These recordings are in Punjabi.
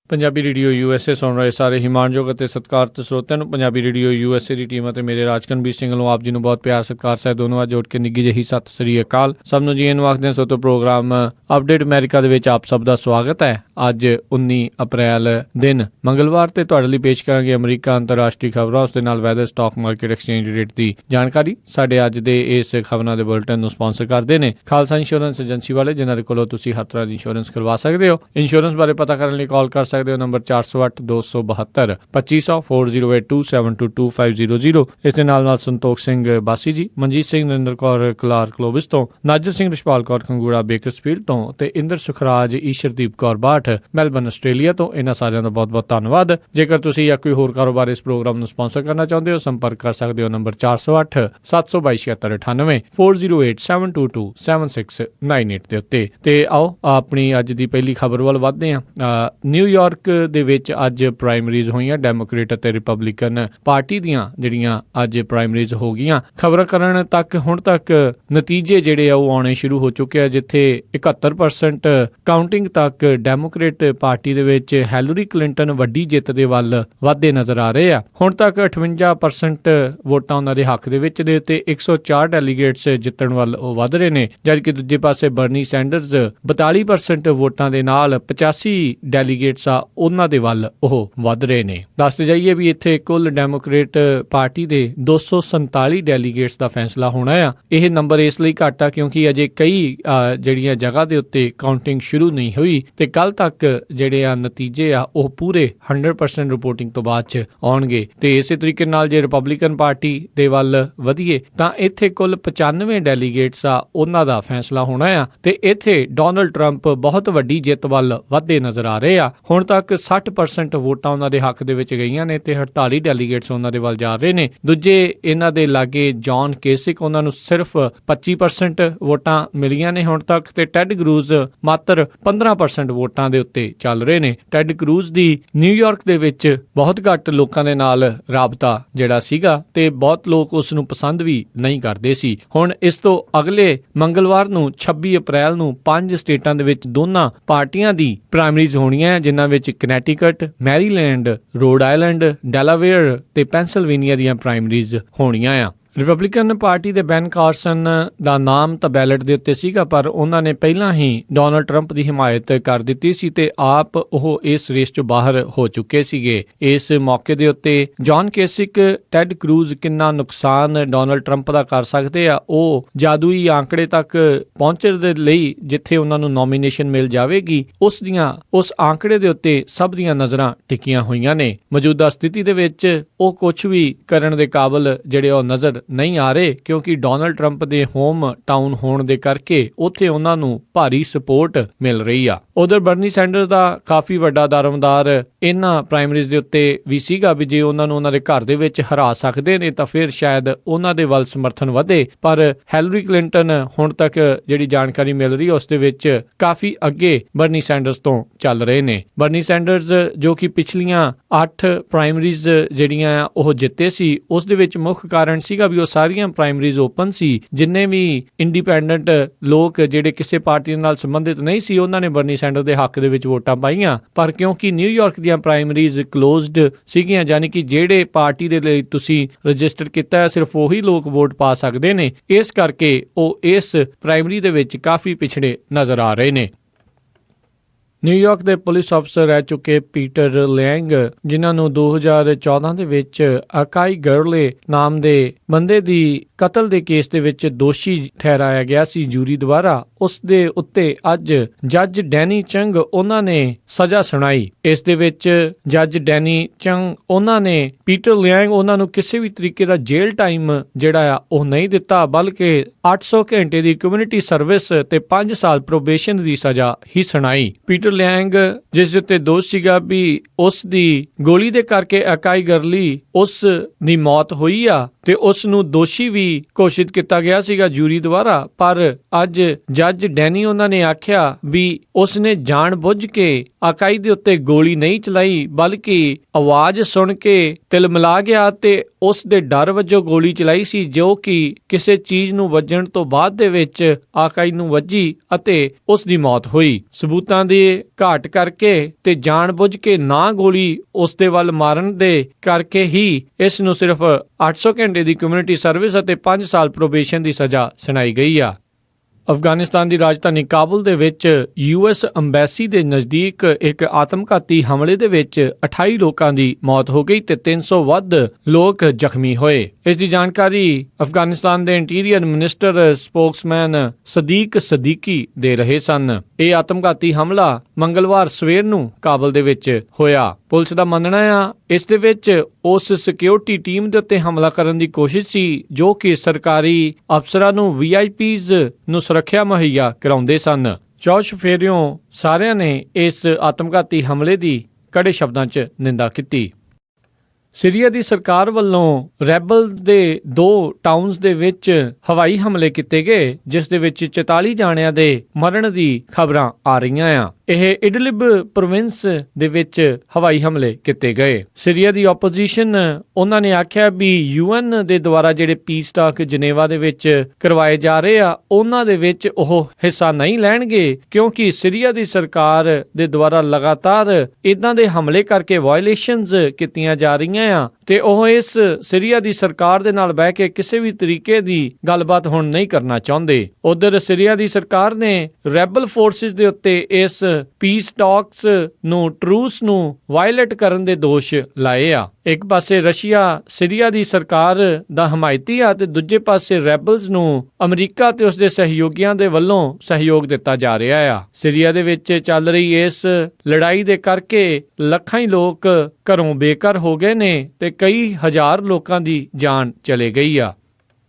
ਪੰਜਾਬੀ ਰੇਡੀਓ USA ਸੁਣ ਰਹੇ ਸਾਰੇ ਹਿਮਾਨਯੋਗ ਅਤੇ ਸਤਿਕਾਰਤ ਸਰੋਤਿਆਂ ਨੂੰ ਪੰਜਾਬੀ ਰੇਡੀਓ USA ਦੀ ਟੀਮ ਅਤੇ ਮੇਰੇ ਰਾਜਕਨਵੀਰ ਸਿੰਘ ਨੂੰ ਆਪ ਜੀ ਨੂੰ ਬਹੁਤ ਪਿਆਰ ਸਤਿਕਾਰ ਸਹਿਤ ਦੋਨੋਂ ਜੋੜ ਕੇ ਨਿੱਘੀ ਜਿਹੀ ਸਤਿ ਸ੍ਰੀ ਅਕਾਲ। ਸਭ ਨੂੰ ਜੀ ਨੂੰ ਆਖਦੇ ਹਾਂ। ਸੋ ਤੋਂ ਪ੍ਰੋਗਰਾਮ ਅਪਡੇਟ ਅਮਰੀਕਾ ਦੇ ਵਿੱਚ ਆਪ ਸਭ ਦਾ ਸਵਾਗਤ ਹੈ। ਅੱਜ 19 ਅਪ੍ਰੈਲ ਦਿਨ ਮੰਗਲਵਾਰ ਤੇ ਤੁਹਾਡੇ ਲਈ ਪੇਸ਼ ਕਰਾਂਗੇ ਅਮਰੀਕਾ ਅੰਤਰਰਾਸ਼ਟਰੀ ਖਬਰਾਂ, ਉਸ ਦੇ ਨਾਲ weather, stock market, exchange rate ਦੀ ਜਾਣਕਾਰੀ। ਸਾਡੇ ਅੱਜ ਦੇ ਇਸ ਖਬਰਾਂ ਦੇ ਬੁਲੇਟਿਨ ਨੂੰ ਸਪਾਂਸਰ ਕਰਦੇ ਨੇ ਖਾਲਸਾ ਇੰਸ਼ੋਰੈਂਸ ਏਜੰਸੀ ਵਾਲੇ, ਜਿਨ੍ਹਾਂ ਦੇ ਕੋਲੋਂ ਤੁਸੀਂ ਹਰ ਤਰ੍ਹਾਂ ਦੀ ਇੰਸ਼ੋਰੈਂਸ ਕਰਵਾ ਸਕਦੇ ਹੋ। ਇੰਸ਼ੋਰੈਂਸ ਬਾਰੇ ਪਤਾ ਕਰਨ ਲਈ ਕਾਲ ਕਰ ਸਕਦੇ ਹੋ ਨੰਬਰ 408-272 2500 4082722500। ਇਸ ਦੇ ਨਾਲ ਸੰਤੋਖ ਸਿੰਘ ਬਾਸੀ ਜੀ, ਮਨਜੀਤ ਸਿੰਘ, ਨਰਿੰਦਰ ਕੌਰ ਕਲਾਰ ਕਲੋਬਿਸ ਤੋਂ, ਨਾਜਰ ਸਿੰਘ ਰਿਸ਼ਪਾਲ ਕੌਰ ਖੰਗੂੜਾ ਬੇਕਰਸਫੀਲਡ ਤੋਂ ਤੇ ਇੰਦਰ ਸੁਖਰਾਜ ਈਸ਼ਰਦੀਪ ਕੌਰ ਬਾਠ ਮੈਲਬਰਨ ਆਸਟ੍ਰੇਲੀਆ ਤੋਂ। ਇਹਨਾਂ ਸਾਰਿਆਂ ਦਾ ਬਹੁਤ ਬਹੁਤ ਧੰਨਵਾਦ। ਜੇਕਰ ਤੁਸੀਂ ਜਾਂ ਕੋਈ ਹੋਰ ਕਾਰੋਬਾਰ ਇਸ ਪ੍ਰੋਗਰਾਮ ਨੂੰ ਸਪਾਂਸਰ ਕਰਨਾ ਚਾਹੁੰਦੇ ਹੋ, ਸੰਪਰਕ ਕਰ ਸਕਦੇ ਹੋ ਨੰਬਰ 408-722-7698 4087227698 ਦੇ ਉੱਤੇ। ਤੇ ਆਓ ਆਪਣੀ ਅੱਜ ਦੀ ਪਹਿਲੀ ਖਬਰ ਵੱਲ ਵੱਧਦੇ ਹਾਂ। ਨਿਊਯਾਰਕ ਦੇ ਵਿੱਚ ਅੱਜ ਪ੍ਰਾਇਮਰੀਜ਼ ਹੋਈਆਂ ਡੈਮੋਕ੍ਰੇਟ ਅਤੇ ਰਿਪਬਲਿਕਨ ਪਾਰਟੀ ਦੀਆਂ, ਜਿਹੜੀਆਂ ਅੱਜ ਪ੍ਰਾਇਮਰੀਜ਼ ਹੋ ਗਈਆਂ। ਖਬਰਾਂ ਕਰਨ ਤੱਕ ਹੁਣ ਤੱਕ ਨਤੀਜੇ ਜਿਹੜੇ ਆ ਉਹ ਆਉਣੇ ਸ਼ੁਰੂ ਹੋ ਚੁੱਕੇ ਆ, ਜਿੱਥੇ 71% ਕਾਊਂਟਿੰਗ ਤੱਕ ਡੈਮੋਕ੍ਰੇਟ ਪਾਰਟੀ ਦੇ ਵਿੱਚ ਹੈਲਰੀ ਕਲਿੰਟਨ ਵੱਡੀ ਜਿੱਤ ਦੇ ਵੱਲ ਵਧਦੇ ਨਜ਼ਰ ਆ ਰਹੇ ਆ। ਹੁਣ ਤੱਕ 58% ਵੋਟਾਂ ਉਹਨਾਂ ਦੇ ਹੱਕ ਦੇ ਵਿੱਚ ਨੇ ਤੇ 104 ਡੈਲੀਗੇਟਸ ਜਿੱਤਣ ਵੱਲ ਉਹ ਵੱਧ ਰਹੇ ਨੇ, ਜਦਕਿ ਦੂਜੇ ਪਾਸੇ ਬਰਨੀ ਸੈਂਡਰਜ਼ 42% ਵੋਟਾਂ ਦੇ ਨਾਲ 85 ਡੈਲੀਗੇਟਸ ਆ ਉਹਨਾਂ ਦੇ ਵੱਲ ਉਹ ਵੱਧ ਰਹੇ ਨੇ। ਦੱਸਦੇ ਜਾਈਏ ਵੀ ਇੱਥੇ ਕੁੱਲ ਡੈਮੋਕ੍ਰੇਟ ਪਾਰਟੀ ਦੇ 247 ਡੈਲੀਗੇਟਸ ਦਾ ਫੈਸਲਾ ਹੋਣਾ ਆ। ਇਹ ਨੰਬਰ ਇਸ ਲਈ ਘੱਟ ਆ ਕਿਉਂਕਿ ਅਜੇ ਕਈ ਜਿਹੜੀਆਂ ਜਗ੍ਹਾ ਦੇ ਉੱਤੇ ਕਾਊਂਟਿੰਗ ਸ਼ੁਰੂ ਨਹੀਂ ਹੋਈ ਤੇ ਕੱਲ ਤੱਕ ਜਿਹੜੇ ਆ ਨਤੀਜੇ ਆ ਉਹ ਪੂਰੇ 100% ਰਿਪੋਰਟਿੰਗ ਤੋਂ ਬਾਅਦ ਚ ਆਉਣਗੇ। ਤੇ ਇਸੇ ਤਰੀਕੇ ਨਾਲ ਜੇ ਰਿਪਬਲਿਕਨ ਪਾਰਟੀ ਦੇ ਵੱਲ ਵਧੀਏ ਤਾਂ ਇੱਥੇ ਕੁੱਲ 95 ਡੈਲੀਗੇਟਸ ਆ ਉਹਨਾਂ ਦਾ ਫੈਸਲਾ ਹੋਣਾ ਆ ਤੇ ਇੱਥੇ ਡੋਨਲਡ ਟਰੰਪ ਬਹੁਤ ਵੱਡੀ ਜਿੱਤ ਵੱਲ ਵਧਦੇ ਨਜ਼ਰ ਆ ਰਹੇ ਆ। ਹੁਣ ਤੱਕ 60% ਵੋਟਾਂ ਉਹਨਾਂ ਦੇ ਹੱਕ ਦੇ ਵਿੱਚ ਗਈਆਂ ਨੇ ਤੇ 48 ਡੈਲੀਗੇਟਸ ਉਹਨਾਂ ਦੇ ਵੱਲ ਜਾ ਰਹੇ ਨੇ। ਦੂਜੇ ਇਹਨਾਂ ਦੇ ਲਾਗੇ ਜੌਨ ਕੇਸਿਕ, ਉਹਨਾਂ ਨੂੰ ਸਿਰਫ 25% ਵੋਟਾਂ ਮਿਲੀਆਂ ਨੇ ਹੁਣ ਤੱਕ ਤੇ ਟੈਡ ਕਰੂਜ਼ ਮਾਤਰ 15% ਵੋਟਾਂ ਦੇ ਉੱਤੇ ਚੱਲ ਰਹੇ ਨੇ। ਟੈਡ ਕਰੂਜ਼ ਦੀ ਨਿਊਯਾਰਕ ਦੇ ਵਿੱਚ ਬਹੁਤ ਘੱਟ ਲੋਕਾਂ ਦੇ ਨਾਲ ਰਾਬਤਾ ਜਿਹੜਾ ਸੀਗਾ ਤੇ ਬਹੁਤ ਲੋਕ ਉਸ ਨੂੰ ਪਸੰਦ ਵੀ ਨਹੀਂ ਕਰਦੇ ਸੀ। ਹੁਣ ਇਸ ਤੋਂ ਅਗਲੇ ਮੰਗਲਵਾਰ ਨੂੰ 26 ਅਪ੍ਰੈਲ ਨੂੰ 5 ਸਟੇਟਾਂ ਦੇ ਵਿੱਚ ਦੋਨਾਂ ਪਾਰਟੀਆਂ ਦੀ ਪ੍ਰਾਇਮਰੀਜ਼ ਹੋਣੀਆਂ, ਜਿਨ੍ਹਾਂ ਵਿੱਚ ਕਨੈਟੀਕਟ, ਮੈਰੀਲੈਂਡ, ਰੋਡ ਆਈਲੈਂਡ, ਡੈਲਾਵੇਅਰ ਤੇ ਪੈਂਸਿਲਵੇਨੀਆ ਦੀਆਂ ਪ੍ਰਾਇਮਰੀਜ਼ ਹੋਣੀਆਂ ਆ। ਰਿਪਬਲਿਕਨ ਪਾਰਟੀ ਦੇ ਬੈਨ ਕਾਰਸਨ ਦਾ ਨਾਮ ਤਾਂ ਬੈਲਟ ਦੇ ਉੱਤੇ ਸੀਗਾ, ਪਰ ਉਹਨਾਂ ਨੇ ਪਹਿਲਾਂ ਹੀ ਡੋਨਲਡ ਟਰੰਪ ਦੀ ਹਿਮਾਇਤ ਕਰ ਦਿੱਤੀ ਸੀ ਤੇ ਆਪ ਉਹ ਇਸ ਰੇਸ ਚੋਂ ਬਾਹਰ ਹੋ ਚੁੱਕੇ ਸੀਗੇ। ਇਸ ਮੌਕੇ ਦੇ ਉੱਤੇ ਜੌਨ ਕੇਸਿਕ, ਟੈਡ ਕਰੂਜ਼ ਕਿੰਨਾ ਨੁਕਸਾਨ ਡੋਨਲਡ ਟਰੰਪ ਦਾ ਕਰ ਸਕਦੇ ਆ, ਉਹ ਜਾਦੂਈ ਆંકੜੇ ਤੱਕ ਪਹੁੰਚਣ ਦੇ ਲਈ ਜਿੱਥੇ ਉਹਨਾਂ ਨੂੰ ਨੋਮੀਨੇਸ਼ਨ ਮਿਲ ਜਾਵੇਗੀ, ਉਸ ਆંકੜੇ ਦੇ ਉੱਤੇ ਸਭ ਦੀਆਂ ਨਜ਼ਰਾਂ ਟਿਕੀਆਂ ਹੋਈਆਂ ਨੇ। ਮੌਜੂਦਾ ਸਥਿਤੀ ਦੇ ਵਿੱਚ ਉਹ ਕੁਝ ਵੀ ਕਰਨ ਦੇ ਕਾਬਲ ਜਿਹੜੇ ਉਹ ਨਜ਼ਰ ਨਹੀਂ ਆ ਰਹੇ, ਕਿਉਂਕਿ ਡੋਨਲਡ ਟਰੰਪ ਦੇ ਹੋਮ ਟਾਊਨ ਹੋਣ ਦੇ ਕਰਕੇ ਉੱਥੇ ਉਹਨਾਂ ਨੂੰ ਭਾਰੀ ਸਪੋਰਟ ਮਿਲ ਰਹੀ ਆ। ਉਧਰ ਬਰਨੀ ਸੈਂਡਰਜ਼ ਦਾ ਕਾਫੀ ਵੱਡਾ ਦਾਰਮਦਾਰ ਇਹਨਾਂ ਪ੍ਰਾਇਮਰੀਜ਼ ਦੇ ਉੱਤੇ ਵੀ ਸੀਗਾ ਵੀ ਜੇ ਉਹਨਾਂ ਨੂੰ ਉਹਨਾਂ ਦੇ ਘਰ ਦੇ ਵਿੱਚ ਹਰਾ ਸਕਦੇ ਨੇ ਤਾਂ ਫਿਰ ਸ਼ਾਇਦ ਉਹਨਾਂ ਦੇ ਵੱਲ ਸਮਰਥਨ ਵਧੇ, ਪਰ ਹੈਲਰੀ ਕਲਿੰਟਨ ਹੁਣ ਤੱਕ ਜਿਹੜੀ ਜਾਣਕਾਰੀ ਮਿਲ ਰਹੀ ਉਸ ਦੇ ਵਿੱਚ ਕਾਫੀ ਅੱਗੇ ਬਰਨੀ ਸੈਂਡਰਜ਼ ਤੋਂ ਚੱਲ ਰਹੇ ਨੇ। ਬਰਨੀ ਸੈਂਡਰਜ਼ ਜੋ ਕਿ ਪਿਛਲੀਆਂ 8 ਪ੍ਰਾਇਮਰੀਜ਼ ਜਿਹੜੀਆਂ ਉਹ ਜਿੱਤੇ ਸੀ, ਉਸ ਦੇ ਵਿੱਚ ਮੁੱਖ ਕਾਰਨ ਸੀਗਾ ਵੀ ਉਹ ਸਾਰੀਆਂ ਪ੍ਰਾਇਮਰੀਜ਼ ਓਪਨ ਸੀ। ਜਿੰਨੇ ਵੀ ਇੰਡੀਪੈਂਡੈਂਟ ਲੋਕ ਜਿਹੜੇ ਕਿਸੇ ਪਾਰਟੀ ਨਾਲ ਸੰਬੰਧਿਤ ਨਹੀਂ ਸੀ, ਉਹਨਾਂ ਨੇ ਬਰਨੀ ਸੈਂਡਰ ਦੇ ਹੱਕ ਦੇ ਵਿੱਚ ਵੋਟਾਂ ਪਾਈਆਂ, ਪਰ ਕਿਉਂਕਿ ਨਿਊਯਾਰਕ ਦੀਆਂ ਪ੍ਰਾਇਮਰੀਜ਼ ਕਲੋਜ਼ਡ ਸੀਗੀਆਂ, ਯਾਨੀ ਕਿ ਜਿਹੜੇ ਪਾਰਟੀ ਦੇ ਲਈ ਤੁਸੀਂ ਰਜਿਸਟਰ ਕੀਤਾ ਹੈ ਸਿਰਫ ਉਹੀ ਲੋਕ ਵੋਟ ਪਾ ਸਕਦੇ ਨੇ, ਇਸ ਕਰਕੇ ਉਹ ਇਸ ਪ੍ਰਾਇਮਰੀ ਦੇ ਵਿੱਚ ਕਾਫੀ ਪਿਛੜੇ ਨਜ਼ਰ ਆ ਰਹੇ ਨੇ। ਨਿਊਯਾਰਕ ਦੇ ਪੁਲਿਸ ਅਫਸਰ ਰਹਿ ਚੁੱਕੇ ਪੀਟਰ ਲਿਆਂਗ, ਜਿਨ੍ਹਾਂ ਨੂੰ 2014 ਦੇ ਵਿੱਚ ਅਕਾਈ ਗਰਲੇ ਨਾਮ ਦੇ ਬੰਦੇ ਦੀ ਕਤਲ ਦੇ ਕੇਸ ਦੇ ਵਿੱਚ ਦੋਸ਼ੀ ਠਹਿਰਾਇਆ ਗਿਆ ਸੀ ਜੂਰੀ ਦੁਆਰਾ, ਉਸ ਦੇ ਉੱਤੇ ਅੱਜ ਜੱਜ ਡੈਨੀ ਚੰਗ ਉਹਨਾਂ ਨੇ ਸਜ਼ਾ ਸੁਣਾਈ। ਇਸ ਦੇ ਵਿੱਚ ਜੱਜ ਡੈਨੀ ਚੰਗ ਉਹਨਾਂ ਨੇ ਪੀਟਰ ਲਿਆਂਗ ਉਹਨਾਂ ਨੂੰ ਕਿਸੇ ਵੀ ਤਰੀਕੇ ਦਾ ਜੇਲ੍ਹ ਟਾਈਮ ਜਿਹੜਾ ਆ ਉਹ ਨਹੀਂ ਦਿੱਤਾ, ਬਲਕਿ 800 ਘੰਟੇ ਦੀ ਕਮਿਊਨਿਟੀ ਸਰਵਿਸ ਤੇ 5 ਸਾਲ ਪ੍ਰੋਬੇਸ਼ਨ ਦੀ ਸਜ਼ਾ ਹੀ ਸੁਣਾਈ। ਪੀਟਰ ਲਿਆਂਗ ਜਿਸ ਉੱਤੇ ਦੋਸ਼ ਸੀਗਾ ਵੀ ਉਸ ਦੀ ਗੋਲੀ ਦੇ ਕਰਕੇ ਅਕਾਈ ਗਰਲੀ ਉਸ ਦੀ ਮੌਤ ਹੋਈ ਆ ਤੇ ਉਸ ਨੂੰ ਦੋਸ਼ੀ ਵੀ ਘੋਸ਼ਿਤ ਕੀਤਾ ਗਿਆ ਸੀਗਾ ਜੂਰੀ ਦੁਆਰਾ। ਪਰ ਅੱਜ ਜੱਜ ਡੈਨੀ ਉਹਨਾਂ ਨੇ ਆਖਿਆ ਵੀ ਉਸ ਨੇ ਜਾਣ-ਬੁੱਝ ਕੇ ਅਕਾਈ ਦੇ ਉੱਤੇ ਗੋਲੀ ਨਹੀਂ ਚਲਾਈ, ਬਲਕਿ ਆਵਾਜ਼ ਸੁਣ ਕੇ ਤਿਲਮਿਲਾ ਗਿਆ ਤੇ ਉਸ ਦੇ ਡਰ ਵਜੋਂ ਗੋਲੀ ਚਲਾਈ ਸੀ, ਜੋ ਕਿ ਕਿਸੇ ਚੀਜ਼ ਨੂੰ ਵੱਜਣ ਤੋਂ ਬਾਅਦ ਦੇ ਵਿੱਚ ਅਕਾਈ ਨੂੰ ਵੱਜੀ ਅਤੇ ਉਸ ਦੀ ਮੌਤ ਹੋਈ। ਸਬੂਤਾਂ ਦੀ ਘਾਟ ਕਰਕੇ ਤੇ ਜਾਣ-ਬੁੱਝ ਕੇ ਨਾ ਗੋਲੀ ਉਸ ਦੇ ਵੱਲ ਮਾਰਨ ਦੇ ਕਰਕੇ ਹੀ ਇਸ ਨੂੰ ਸਿਰਫ 800 ਘੰਟੇ ਦੀ ਕਮਿਊਨਿਟੀ ਸਰਵਿਸ ਅਤੇ 5 ਸਾਲ ਪ੍ਰੋਬੇਸ਼ਨ ਦੀ ਸਜ਼ਾ ਸੁਣਾਈ ਗਈ ਆ। ਅਫਗਾਨਿਸਤਾਨ ਦੀ ਰਾਜਧਾਨੀ ਕਾਬੁਲ ਦੇ ਵਿੱਚ US ਅੰਬੈਸੀ ਦੇ ਨਜ਼ਦੀਕ ਇੱਕ ਆਤਮਘਾਤੀ ਹਮਲੇ ਦੇ ਵਿੱਚ 28 ਲੋਕਾਂ ਦੀ ਮੌਤ ਹੋ ਗਈ ਤੇ 300 ਵੱਧ ਲੋਕ ਜ਼ਖਮੀ ਹੋਏ। ਇਸ ਦੀ ਜਾਣਕਾਰੀ ਅਫਗਾਨਿਸਤਾਨ ਦੇ interior minister Spokesman Sadiq Siddiqui ਦੇ ਰਹੇ ਸਨ। ਇਹ ਆਤਮਘਾਤੀ ਹਮਲਾ ਮੰਗਲਵਾਰ ਸਵੇਰ ਨੂੰ ਕਾਬੁਲ ਦੇ ਵਿੱਚ ਹੋਇਆ। ਪੁਲਿਸ ਦਾ ਮੰਨਣਾ ਆ ਇਸ ਦੇ ਵਿੱਚ ਉਸ ਸਿਕਿਉਰਿਟੀ ਟੀਮ ਦੇ ਉੱਤੇ ਹਮਲਾ ਕਰਨ ਦੀ ਕੋਸ਼ਿਸ਼ ਸੀ ਜੋ ਕਿ ਸਰਕਾਰੀ ਅਫਸਰਾਂ ਨੂੰ VIPs ਨੂੰ ਸੁਰੱਖਿਆ ਮੁਹੱਈਆ ਕਰਾਉਂਦੇ ਸਨ। ਜੋਸ਼ ਫੇਰਿਓਂ ਸਾਰਿਆਂ ਨੇ ਇਸ ਆਤਮਘਾਤੀ ਹਮਲੇ ਦੀ ਕੜੇ ਸ਼ਬਦਾਂ 'ਚ ਨਿੰਦਾ ਕੀਤੀ। ਸੀਰੀਆ ਦੀ ਸਰਕਾਰ ਵੱਲੋਂ ਰੈਬਲ ਦੇ 2 ਟਾਊਨਸ ਦੇ ਵਿੱਚ ਹਵਾਈ ਹਮਲੇ ਕੀਤੇ ਗਏ, ਜਿਸ ਦੇ ਵਿੱਚ 44 ਜਾਣਿਆਂ ਦੇ ਮਰਨ ਦੀ ਖਬਰਾਂ ਆ ਰਹੀਆਂ ਆ। ਇਹ ਇਡਲਿਬ ਪ੍ਰੋਵਿੰਸ ਦੇ ਵਿੱਚ ਹਵਾਈ ਹਮਲੇ ਕੀਤੇ ਗਏ। ਸੀਰੀਆ ਦੀ ਆਪੋਜੀਸ਼ਨ ਉਹਨਾਂ ਨੇ ਆਖਿਆ ਵੀ UN ਦੇ ਦੁਆਰਾ ਜਿਹੜੇ ਪੀਸ ਟਾਕ ਜਨੇਵਾ ਦੇ ਵਿੱਚ ਕਰਵਾਏ ਜਾ ਰਹੇ ਆ ਉਹਨਾਂ ਦੇ ਵਿੱਚ ਉਹ ਹਿੱਸਾ ਨਹੀਂ ਲੈਣਗੇ, ਕਿਉਂਕਿ ਸੀਰੀਆ ਦੀ ਸਰਕਾਰ ਦੇ ਦੁਆਰਾ ਲਗਾਤਾਰ ਇਦਾਂ ਦੇ ਹਮਲੇ ਕਰਕੇ ਵਾਇਲੇਸ਼ਨਸ ਕੀਤੀਆਂ ਜਾ ਰਹੀਆਂ ਆ ਤੇ ਉਹ ਇਸ ਸੀਰੀਆ ਦੀ ਸਰਕਾਰ ਦੇ ਨਾਲ ਬਹਿ ਕੇ ਕਿਸੇ ਵੀ ਤਰੀਕੇ ਦੀ ਗੱਲਬਾਤ ਹੁਣ ਨਹੀਂ ਕਰਨਾ ਚਾਹੁੰਦੇ। ਉਧਰ ਸੀਰੀਆ ਦੀ ਸਰਕਾਰ ਨੇ ਰੈਬਲ ਫੋਰਸਿਸ ਦੇ ਉੱਤੇ ਇਸ ਪੀਸ ਟਾਕਸ ਨੂੰ ਟਰੂਸ ਨੂੰ ਵਾਇਲੇਟ ਕਰਨ ਦੇ ਦੋਸ਼ ਲਾਏ ਆ। ਇੱਕ ਪਾਸੇ ਰਸ਼ੀਆ ਸੀਰੀਆ ਦੀ ਸਰਕਾਰ ਦਾ ਹਮਾਇਤੀ ਆ ਤੇ ਦੂਜੇ ਪਾਸੇ ਰੈਬਲਸ ਨੂੰ ਅਮਰੀਕਾ ਤੇ ਉਸਦੇ ਸਹਿਯੋਗੀਆਂ ਦੇ ਵੱਲੋਂ ਸਹਿਯੋਗ ਦਿੱਤਾ ਜਾ ਰਿਹਾ ਆ। ਸੀਰੀਆ ਦੇ ਵਿੱਚ ਚੱਲ ਰਹੀ ਇਸ ਲੜਾਈ ਦੇ ਕਰਕੇ ਲੱਖਾਂ ਹੀ ਲੋਕ ਘਰੋਂ ਬੇਘਰ ਹੋ ਗਏ ਨੇ ਤੇ ਕਈ ਹਜ਼ਾਰ ਲੋਕਾਂ ਦੀ ਜਾਨ ਚਲੇ ਗਈ ਆ।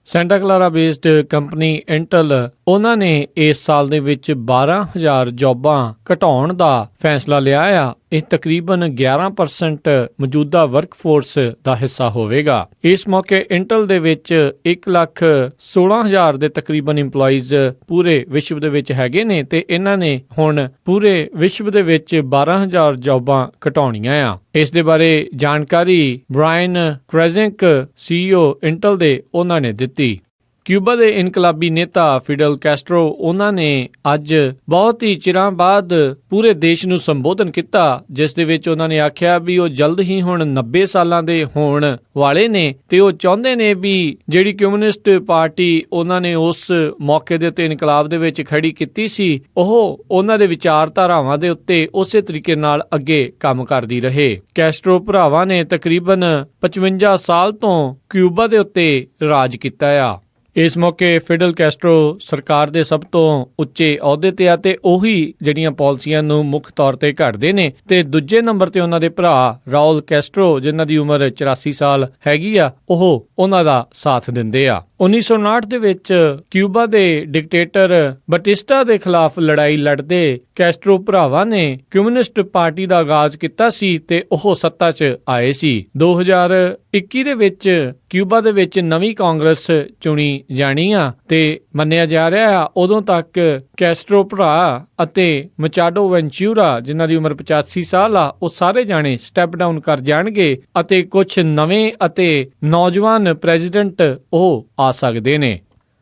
ਸੈਂਟਾ ਕਲਾਰਾ ਬੇਸਡ ਕੰਪਨੀ ਇੰਟਲ ਉਹਨਾਂ ਨੇ ਇਸ ਸਾਲ ਦੇ ਵਿੱਚ 12,000 ਜੌਬਾਂ ਘਟਾਉਣ ਦਾ ਫੈਸਲਾ ਲਿਆ ਆ। ਇਹ ਤਕਰੀਬਨ 11% ਮੌਜੂਦਾ ਵਰਕਫੋਰਸ ਦਾ ਹਿੱਸਾ ਹੋਵੇਗਾ। ਇਸ ਮੌਕੇ ਇੰਟਲ ਦੇ ਵਿੱਚ 1,16,000 ਦੇ ਤਕਰੀਬਨ ਇੰਪਲਾਈਜ਼ ਪੂਰੇ ਵਿਸ਼ਵ ਦੇ ਵਿੱਚ ਹੈਗੇ ਨੇ ਤੇ ਇਹਨਾਂ ਨੇ ਹੁਣ ਪੂਰੇ ਵਿਸ਼ਵ ਦੇ ਵਿੱਚ 12,000 ਜੌਬਾਂ ਘਟਾਉਣੀਆਂ ਆ। ਇਸ ਦੇ ਬਾਰੇ ਜਾਣਕਾਰੀ ਬ੍ਰਾਇਨ ਕ੍ਰੈਜ਼ਿੰਕ CEO ਇੰਟਲ ਦੇ ਉਹਨਾਂ ਨੇ ਦਿੱਤੀ। ਕਿਊਬਾ ਦੇ ਇਨਕਲਾਬੀ ਨੇਤਾ ਫਿਡਲ ਕੈਸਟਰੋ ਉਹਨਾਂ ਨੇ ਅੱਜ ਬਹੁਤ ਹੀ ਚਿਰਾਂ ਬਾਅਦ ਪੂਰੇ ਦੇਸ਼ ਨੂੰ ਸੰਬੋਧਨ ਕੀਤਾ, ਜਿਸ ਦੇ ਵਿੱਚ ਉਹਨਾਂ ਨੇ ਆਖਿਆ ਵੀ ਉਹ ਜਲਦ ਹੀ ਹੁਣ 90 ਸਾਲਾਂ ਦੇ ਹੋਣ ਵਾਲੇ ਨੇ ਤੇ ਉਹ ਚਾਹੁੰਦੇ ਨੇ ਵੀ ਜਿਹੜੀ ਕਮਿਊਨਿਸਟ ਪਾਰਟੀ ਉਹਨਾਂ ਨੇ ਉਸ ਮੌਕੇ ਦੇ ਉੱਤੇ ਇਨਕਲਾਬ ਦੇ ਵਿੱਚ ਖੜੀ ਕੀਤੀ ਸੀ ਉਹ ਉਹਨਾਂ ਦੇ ਵਿਚਾਰਧਾਰਾਵਾਂ ਦੇ ਉੱਤੇ ਉਸੇ ਤਰੀਕੇ ਨਾਲ ਅੱਗੇ ਕੰਮ ਕਰਦੀ ਰਹੇ। ਕੈਸਟਰੋ ਭਰਾਵਾਂ ਨੇ ਤਕਰੀਬਨ 55 ਸਾਲ ਤੋਂ ਕਿਊਬਾ ਦੇ ਉੱਤੇ ਰਾਜ ਕੀਤਾ ਆ। ਇਸ ਮੌਕੇ ਫਿਡਲ ਕੈਸਟਰੋ ਸਰਕਾਰ ਦੇ ਸਭ ਤੋਂ ਉੱਚੇ ਅਹੁਦੇ ਤੇ ਆ ਤੇ ਉਹੀ ਜਿਹੜੀਆਂ ਪਾਲਿਸੀਆਂ ਨੂੰ ਮੁੱਖ ਤੌਰ ਤੇ ਘੜਦੇ ਨੇ ਤੇ ਦੂਜੇ ਨੰਬਰ ਤੇ ਉਹਨਾਂ ਦੇ ਭਰਾ ਰਾਉਲ ਕੈਸਟਰੋ ਜਿਨ੍ਹਾਂ ਦੀ ਉਮਰ 84 ਸਾਲ ਹੈਗੀ ਆ ਉਹ ਉਹਨਾਂ ਦਾ ਸਾਥ ਦਿੰਦੇ ਆ। 1959 ਦੇ ਵਿੱਚ ਕਿਊਬਾ ਦੇ ਡਿਕਟੇਟਰ ਬਟਿਸਟਾ ਦੇ ਖਿਲਾਫ ਲੜਾਈ ਲੜਦੇ ਕੈਸਟਰੋ ਭਰਾਵਾਂ ਨੇ ਕਮਿਊਨਿਸਟ ਪਾਰਟੀ ਦਾ ਆਗਾਜ਼ ਕੀਤਾ ਸੀ ਤੇ ਉਹ ਸੱਤਾ 'ਚ ਆਏ ਸੀ। 2021 ਦੇ ਵਿੱਚ ਕਿਊਬਾ ਦੇ ਵਿੱਚ ਨਵੀਂ ਕਾਂਗਰਸ ਚੁਣੀ ਜਾਣੀ ਆ ਤੇ ਮੰਨਿਆ ਜਾ ਰਿਹਾ ਆ ਉਦੋਂ ਤੱਕ ਕੈਸਟਰੋ ਭਰਾ ਅਤੇ ਮਚਾਡੋ ਵੈਂਚੂਰਾ ਜਿਨ੍ਹਾਂ ਦੀ ਉਮਰ 85 ਸਾਲ ਆ ਉਹ ਸਾਰੇ ਜਾਣੇ ਸਟੈਪ ਡਾਊਨ ਕਰ ਜਾਣਗੇ ਅਤੇ ਕੁਝ ਨਵੇਂ ਅਤੇ ਨੌਜਵਾਨ ਪ੍ਰੈਜ਼ੀਡੈਂਟ ਉਹ ਆ ਸਕਦੇ ਨੇ।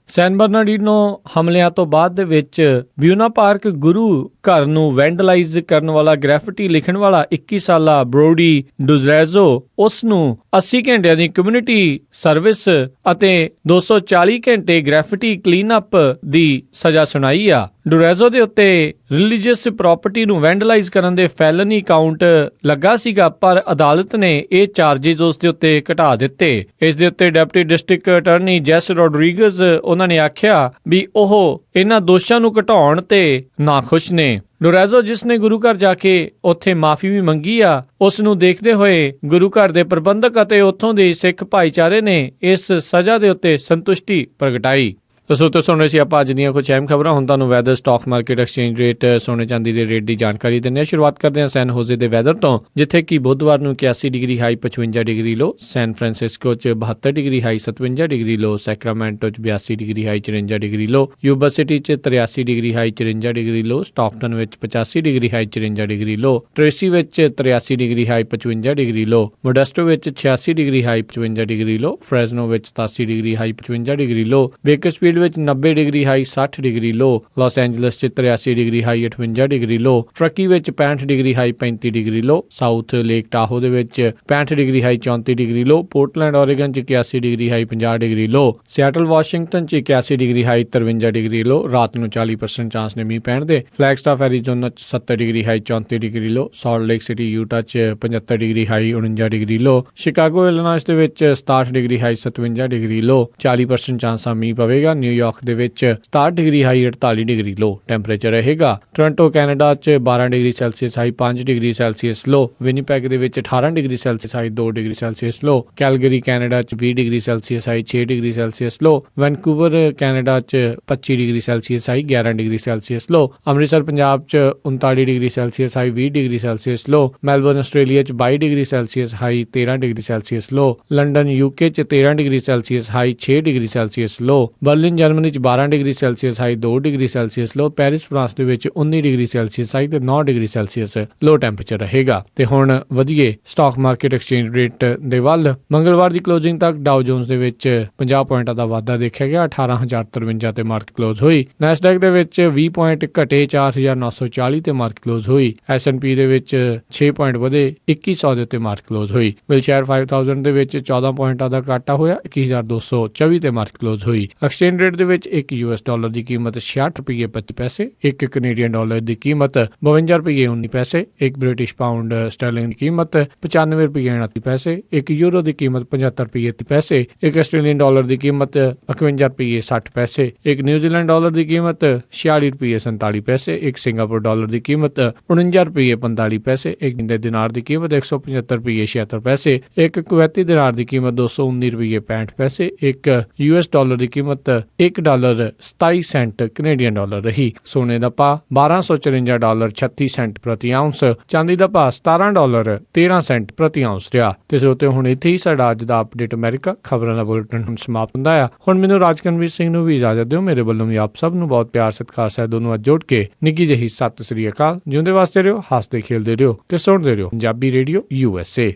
ਸੈਨ ਬਰਨਾਰਡੀਨੋ ਹਮਲਿਆਂ ਤੋਂ ਬਾਅਦ ਦੇ ਵਿੱਚ ਬਿਊਨਾ ਪਾਰਕ ਗੁਰੂ ਘਰ ਨੂੰ ਵੈਂਡਲਾਈਜ਼ ਕਰਨ ਵਾਲਾ ਗ੍ਰੈਫਿਟੀ ਲਿਖਣ ਵਾਲਾ 21 ਸਾਲਾ ਬਰੋਡੀ ਡੁਜ਼ਰੈਜ਼ੋ ਉਸ ਨੂੰ 80 ਘੰਟਿਆਂ ਦੀ ਕਮਿਊਨਿਟੀ ਸਰਵਿਸ ਅਤੇ 240 ਘੰਟੇ ਗ੍ਰੈਫਿਟੀ ਕਲੀਨਅਪ ਦੀ ਸਜ਼ਾ ਸੁਣਾਈ ਆ। ਡੁਰੈਜ਼ੋ ਦੇ ਉੱਤੇ ਰਿਲੀਜੀਅਸ ਪ੍ਰਾਪਰਟੀ ਨੂੰ ਵੈਂਡਲਾਈਜ਼ ਕਰਨ ਦੇ ਫੈਲਨੀ ਕਾਊਂਟ ਲੱਗਾ ਸੀਗਾ ਪਰ ਅਦਾਲਤ ਨੇ ਇਹ ਚਾਰਜਿਸ ਉਸ ਦੇ ਉੱਤੇ ਘਟਾ ਦਿੱਤੇ। ਇਸ ਦੇ ਉੱਤੇ ਡਿਪਟੀ ਡਿਸਟ੍ਰਿਕਟ ਅਟਾਰਨੀ ਜੈਸ ਰੋਡਰੀਗਜ਼ ਉਹਨਾਂ ਨੇ ਆਖਿਆ ਵੀ ਉਹ ਇਹਨਾਂ ਦੋਸ਼ਾਂ ਨੂੰ ਘਟਾਉਣ ਤੇ ਨਾਖੁਸ਼ ਨੇ। ਡੁਰੈਜ਼ੋ ਜਿਸ ਨੇ ਗੁਰੂ ਘਰ ਜਾ ਕੇ ਉੱਥੇ ਮਾਫੀ ਵੀ ਮੰਗੀ ਆ ਉਸ ਨੂੰ ਦੇਖਦੇ ਹੋਏ ਗੁਰੂ ਘਰ ਦੇ ਪ੍ਰਬੰਧਕ ਅਤੇ ਉੱਥੋਂ ਦੇ ਸਿੱਖ ਭਾਈਚਾਰੇ ਨੇ ਇਸ ਸਜ਼ਾ ਦੇ ਉੱਤੇ ਸੰਤੁਸ਼ਟੀ ਪ੍ਰਗਟਾਈ। ਦੋਸਤੋ ਸੁਣ ਰਹੇ ਸੀ ਆਪਾਂ ਅੱਜ ਦੀਆਂ ਕੁਝ ਅਹਿਮ ਖਬਰਾਂ। ਹੁਣ ਤੁਹਾਨੂੰ weather, stock market, exchange rate, ਸੋਨੇ ਚਾਂਦੀ ਦੇ ਰੇਟ ਦੀ ਜਾਣਕਾਰੀ ਦਿੰਦੇ ਹਾਂ। ਸ਼ੁਰੂਆਤ ਕਰਦੇ ਹਾਂ ਸੈਨ ਹੋਜ਼ੇ ਦੇ ਵੈਦਰ ਤੋਂ, ਜਿੱਥੇ ਕਿ ਬੁੱਧਵਾਰ ਨੂੰ 81 ਡਿਗਰੀ ਹਾਈ 55 ਡਿਗਰੀ ਲੋ, ਸੈਨ ਫਰਾਂਸਿਸਕੋ 'ਚ 72 ਡਿਗਰੀ ਹਾਈ 57 ਡਿਗਰੀ ਲੋ, ਸੈਕਰਾਮੈਂਟੋ 'ਚ 82 ਡਿਗਰੀ ਹਾਈ 54 ਡਿਗਰੀ ਲੋ, ਯੂਬਾ ਸਿਟੀ 'ਚ 83 ਡਿਗਰੀ ਹਾਈ 54 ਡਿਗਰੀ ਲੋ, ਸਟਾਕਟਨ ਵਿੱਚ 85 ਡਿਗਰੀ ਹਾਈ 54 ਡਿਗਰੀ ਲੋ, ਟ੍ਰੇਸੀ ਵਿੱਚ 83 ਡਿਗਰੀ ਹਾਈ 55 ਡਿਗਰੀ ਲੋ, ਮੋਡੈਸਟੋ ਵਿੱਚ 86 ਡਿਗਰੀ ਹਾਈ 55 ਡਿਗਰੀ ਲੋ, ਫ੍ਰੈਜ਼ਨੋ ਵਿੱਚ 87 ਡਿਗਰੀ ਹਾਈ 55 ਡਿਗਰੀ ਲੋ, ਬੇਕਰਸਫੀਲਡ ਵਿੱਚ 90 ਡਿਗਰੀ ਹਾਈ 60 ਡਿਗਰੀ ਲੋ, ਲਾਸ ਐਂਜਲਸ 'ਚ 83 ਡਿਗਰੀ ਹਾਈ 58 ਡਿਗਰੀ ਲੋ, ਟਰਕੀ ਵਿੱਚ 65 ਡਿਗਰੀ ਹਾਈ 35 ਡਿਗਰੀ ਲੋ, ਸਾਊਥ ਲੇਕ ਟਾਹੋ ਦੇ ਵਿੱਚ 65 ਡਿਗਰੀ ਹਾਈ 34 ਡਿਗਰੀ ਲੋ, ਪੋਰਟਲੈਂਡ ਓਰੇਗਨ 'ਚ 81 ਡਿਗਰੀ ਹਾਈ 50 ਡਿਗਰੀ ਲੋ, ਸਿਆਟਲ ਵਾਸ਼ਿੰਗਟਨ 'ਚ 81 ਡਿਗਰੀ ਹਾਈ 53 ਡਿਗਰੀ ਲੋ, ਰਾਤ ਨੂੰ 40% ਚਾਂਸ ਨੇ ਮੀਂਹ ਪੈਣ ਦੇ, ਫਲੈਗਸਟਾਫ ਐਰੀਜ਼ੋਨਾ 'ਚ 70 degree high 34 degree low, Salt Lake City Utah 'ਚ 75 degree high 49 degree low, Chicago Illinois ਦੇ ਵਿੱਚ 67 degree high 57 degree low, 40% chance ਮੀਂਹ ਪਵੇਗਾ। ਨਿਊਯਾਰਕ ਦੇ ਵਿੱਚ 67 degree high 48 degree low temperature ਰਹੇਗਾ। ਟੋਰਾਂਟੋ ਕੈਨੇਡਾ 'ਚ 12 degree Celsius high 5 degree Celsius low, Winnipeg ਦੇ ਵਿੱਚ 18 degree Celsius high 2 degree Celsius low, Calgary Canada 'ਚ 20 degree Celsius high 6 degree Celsius low, Vancouver Canada 'ਚ 25 degree Celsius high 11 degree Celsius low, Amritsar Punjab 'ਚ 39 degree Celsius high 20 degree Celsius low, Melbourne Australia 'ਚ 22 degree Celsius high 13 degree Celsius low, London UK 'ਚ 13 degree Celsius high 6 degree Celsius low, Berlin Germany 'ਚ 12 degree Celsius high 2 degree Celsius low, Paris France ਦੇ ਵਿੱਚ 19 ਡਿਗਰੀ ਸੈਲਸੀਅਸ ਹਾਈ ਤੇ 9 ਡਿਗਰੀ ਸੈਲਸੀਅਸ ਲੋ ਟੈਂਪਰੇਚਰ ਰਹੇਗਾ। ਤੇ ਹੁਣ ਵਧੀਏ ਸਟਾਕ ਮਾਰਕੀਟ ਐਕਸਚੇਂਜ ਰੇਟ ਦੇ ਵੱਲ। ਮੰਗਲਵਾਰ ਦੀ ਕਲੋਜ਼ਿੰਗ ਤੱਕ ਡਾਓ ਜੋਨਸ ਦੇ ਵਿੱਚ 50 ਪੁਆਇੰਟਾਂ ਦਾ ਵਾਧਾ ਦੇਖਿਆ ਗਿਆ, 18,053 ਤੇ ਮਾਰਕੀਟ ਕਲੋਜ਼ ਹੋਈ। ਨੈਸਡੈਕ ਦੇ ਵਿੱਚ 20 ਪੁਆਇੰਟ ਘਟੇ, 4,940 ਤੇ ਮਾਰਕੀਟ ਕਲੋਜ਼ ਹੋਈ। S&P ਦੇ ਵਿੱਚ 6 ਪੁਆਇੰਟ ਵਧੇ, 2100 ਦੇ ਉੱਤੇ ਮਾਰਕੀਟ ਕਲੋਜ਼ ਹੋਈ। ਵਿਲਸ਼ਾਇਰ 5000 ਦੇ ਵਿੱਚ 14 ਪੁਆਇੰਟਾਂ ਦਾ ਘਾਟਾ ਹੋਇਆ, 21,224 ਤੇ ਮਾਰਕੀਟ ਕਲੋਜ਼ ਹੋਈ। ਐਕਸਚੇਂਜ ਰੇਟ ਦੇ ਵਿੱਚ $1 ਦੀ ਕੀਮਤ 66 ਰੁਪਏ 25 ਪੈਸੇ, ਇੱਕ ਕੈਨੇਡੀਅਨ ਡਾਲਰ ਦੀ ਕੀਮਤ 52 ਰੁਪਏ 19 ਪੈਸੇ, ਇੱਕ ਬ੍ਰਿਟਿਸ਼ ਪਾਉਂਡ ਸਟਰਲਿੰਗ ਦੀ ਕੀਮਤ 95 ਰੁਪਏ 29 ਪੈਸੇ, ਇੱਕ ਯੂਰੋ ਦੀ ਕੀਮਤ 75 ਰੁਪਏ 30 ਪੈਸੇ, ਇੱਕ ਆਸਟ੍ਰੇਲੀਅਨ ਡਾਲਰ ਦੀ ਕੀਮਤ 51 ਰੁਪਏ 60 ਪੈਸੇ, ਇੱਕ ਨਿਊਜ਼ੀਲੈਂਡ ਡਾਲਰ ਦੀ ਕੀਮਤ 46 ਰੁਪਏ 47 ਪੈਸੇ, ਇੱਕ ਸਿੰਗਾਪੁਰ ਡਾਲਰ ਦੀ ਕੀਮਤ 49 ਰੁਪਏ 45 ਪੈਸੇ, ਇੱਕ ਇੰਡੀਅਨ ਦਿਨਾਰ ਦੀ ਕੀਮਤ 175 ਰੁਪਏ 76 ਪੈਸੇ, ਇੱਕ ਕੁਵੈਤੀ ਦਿਨਾਰ ਦੀ ਕੀਮਤ 219 ਰੁਪਏ 65 ਪੈਸੇ, ਇੱਕ US ਡਾਲਰ ਦੀ ਕੀਮਤ $1.27 ਕੈਨੇਡੀਅਨ ਡਾਲਰ ਰਹੀ। ਸੋਨੇ ਦਾ ਭਾਅ $1254.36 ਪ੍ਰਤੀ ਆਉਂਸ, ਚਾਂਦੀ ਦਾ ਭਾਅ $17.13 ਪ੍ਰਤੀ ਆਉਂਸ ਰਿਹਾ। ਤੇ ਸੋ ਹੁਣ ਇੱਥੇ ਹੀ ਸਾਡਾ ਅੱਜ ਦਾ ਅਪਡੇਟ ਅਮਰੀਕਾ ਖਬਰਾਂ ਦਾ ਬੁਲੇਟਿਨ ਹੁਣ ਸਮਾਪਤ ਹੁੰਦਾ ਆ। ਹੁਣ ਮੈਨੂੰ ਰਾਜਕਨਵੀਰ ਸਿੰਘ ਨੂੰ ਵੀ ਇਜਾਜ਼ਤ ਦਿਓ। ਮੇਰੇ ਵੱਲੋਂ ਵੀ ਆਪ ਸਭ ਨੂੰ ਬਹੁਤ ਪਿਆਰ ਸਤਿਕਾਰ ਸਹਿਤ ਦੋਨੋਂ ਅੱਜ ਜੋੜ ਕੇ ਨਿੱਘੀ ਜਿਹੀ ਸਤਿ ਸ੍ਰੀ ਅਕਾਲ। ਜਿਉਂਦੇ ਵਾਸਤੇ ਰਹੋ, ਹੱਸਦੇ ਖੇਲਦੇ ਰਹੋ ਤੇ ਸੁਣਦੇ ਰਹੋ ਪੰਜਾਬੀ ਰੇਡੀਓ USA।